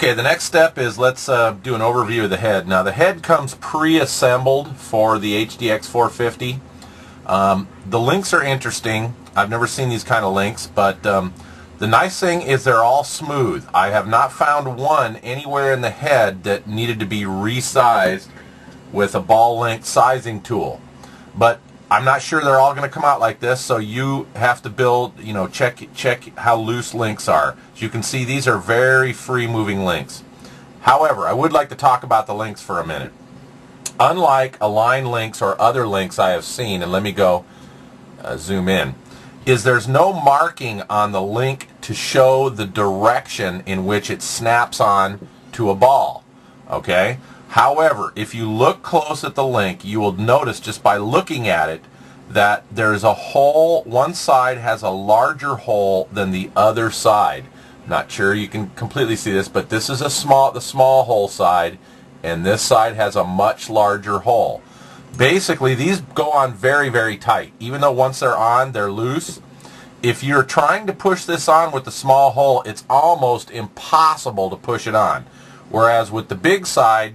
Okay, the next step is let's do an overview of the head. Now the head comes pre-assembled for the HDX-450. The links are interesting. I've never seen these kind of links, but the nice thing is they're all smooth. I have not found one anywhere in the head that needed to be resized with a ball length sizing tool. But I'm not sure they're all going to come out like this, so you have to build, check how loose links are. As you can see, these are very free moving links. However, I would like to talk about the links for a minute. Unlike align links or other links I have seen, and let me go zoom in, is there's no marking on the link to show the direction in which it snaps on to a ball. Okay? However, if you look close at the link, you will notice just by looking at it that there's a hole. One side has a larger hole than the other side. Not sure you can completely see this, but this is the small hole side, and this side has a much larger hole. Basically, these go on very, very tight. Even though once they're on, they're loose. If you're trying to push this on with the small hole, it's almost impossible to push it on. Whereas with the big side,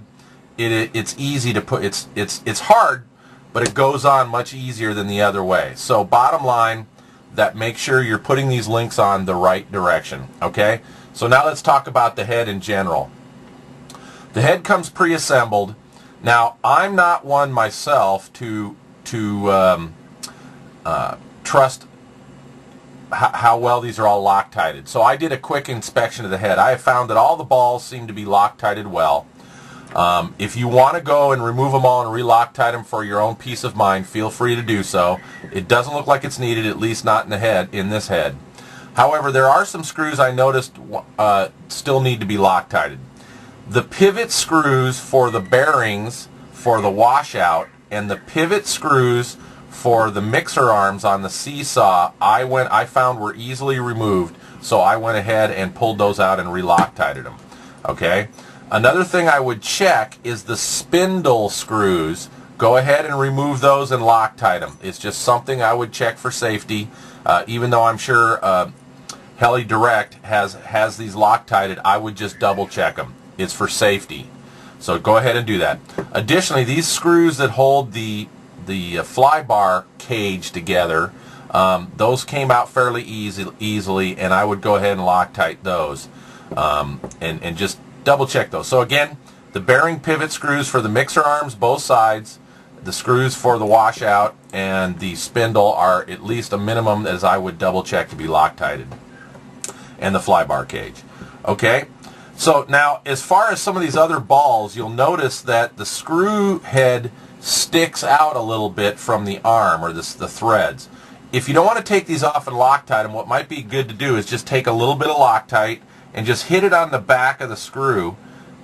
it's easy to put. It's hard, but it goes on much easier than the other way. So bottom line, that make sure you're putting these links on the right direction. Okay. So now let's talk about the head in general. The head comes pre-assembled. Now I'm not one myself to trust how well these are all Loctited. So I did a quick inspection of the head. I have found that all the balls seem to be Loctited well. If you want to go and remove them all and re-Loctite them for your own peace of mind, feel free to do so. It doesn't look like it's needed, at least not in the head, in this head. However, there are some screws I noticed still need to be Loctited. The pivot screws for the bearings for the washout and the pivot screws for the mixer arms on the seesaw I found were easily removed, so I went ahead and pulled those out and re-Loctited them. Okay? Another thing I would check is the spindle screws. Go ahead and remove those and Loctite them. It's just something I would check for safety, even though I'm sure Heli Direct has these Loctited. I would just double check them. It's for safety. So go ahead and do that. Additionally, these screws that hold the fly bar cage together, those came out fairly easily, and I would go ahead and Loctite those and just double check those. So again, the bearing pivot screws for the mixer arms, both sides, the screws for the washout, and the spindle are at least a minimum as I would double check to be Loctited, and the fly bar cage. Okay, so now as far as some of these other balls, you'll notice that the screw head sticks out a little bit from the arm, or the threads. If you don't want to take these off and Loctite them, what might be good to do is just take a little bit of Loctite and just hit it on the back of the screw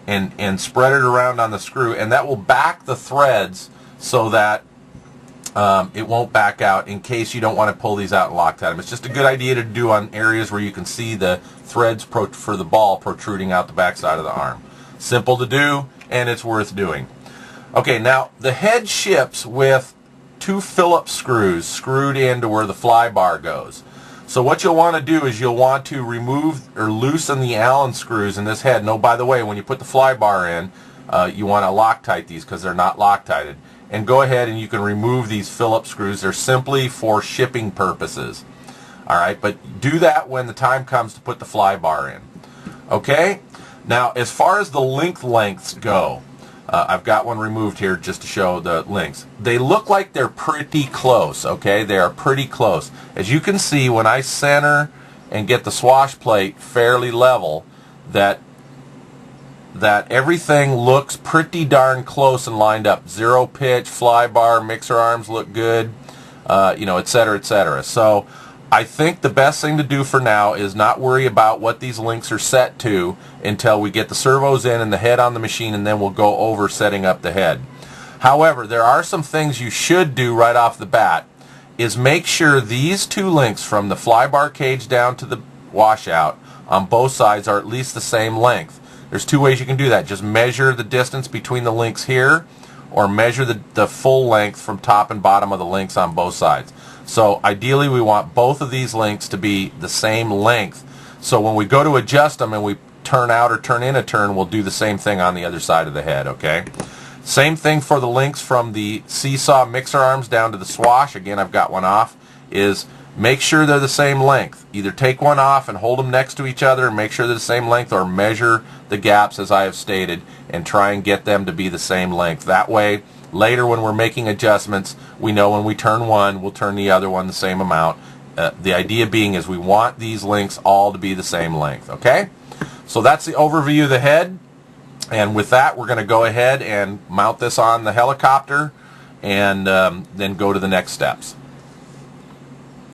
and spread it around on the screw, and that will back the threads so that it won't back out in case you don't want to pull these out and Loctite them. It's just a good idea to do on areas where you can see the threads for the ball protruding out the back side of the arm. Simple to do, and it's worth doing. Okay, now the head ships with 2 Phillips screws screwed into where the fly bar goes. So what you'll want to do is you'll want to remove or loosen the Allen screws in this head. No, by the way, when you put the fly bar in, you want to Loctite these because they're not Loctited. And go ahead and you can remove these Phillips screws. They're simply for shipping purposes. All right, but do that when the time comes to put the fly bar in. Okay, now as far as the lengths go, I've got one removed here just to show the links. They look like they're pretty close, okay? They are pretty close. As you can see, when I center and get the swash plate fairly level, that everything looks pretty darn close and lined up. Zero pitch, fly bar, mixer arms look good, et cetera, et cetera. So I think the best thing to do for now is not worry about what these links are set to until we get the servos in and the head on the machine, and then we'll go over setting up the head. However, there are some things you should do right off the bat, is make sure these 2 links from the fly bar cage down to the washout on both sides are at least the same length. There's 2 ways you can do that. Just measure the distance between the links here, or measure the full length from top and bottom of the links on both sides. So ideally we want both of these links to be the same length, so when we go to adjust them and we turn out or turn in a turn, we'll do the same thing on the other side of the head, okay? Same thing for the links from the seesaw mixer arms down to the swash. Again, I've got one off. Is make sure they're the same length. Either take one off and hold them next to each other and make sure they're the same length, or measure the gaps as I have stated and try and get them to be the same length. That way, later when we're making adjustments, we know when we turn one, we'll turn the other one the same amount. The idea being is we want these links all to be the same length, okay? So that's the overview of the head. And with that, we're going to go ahead and mount this on the helicopter and then go to the next steps.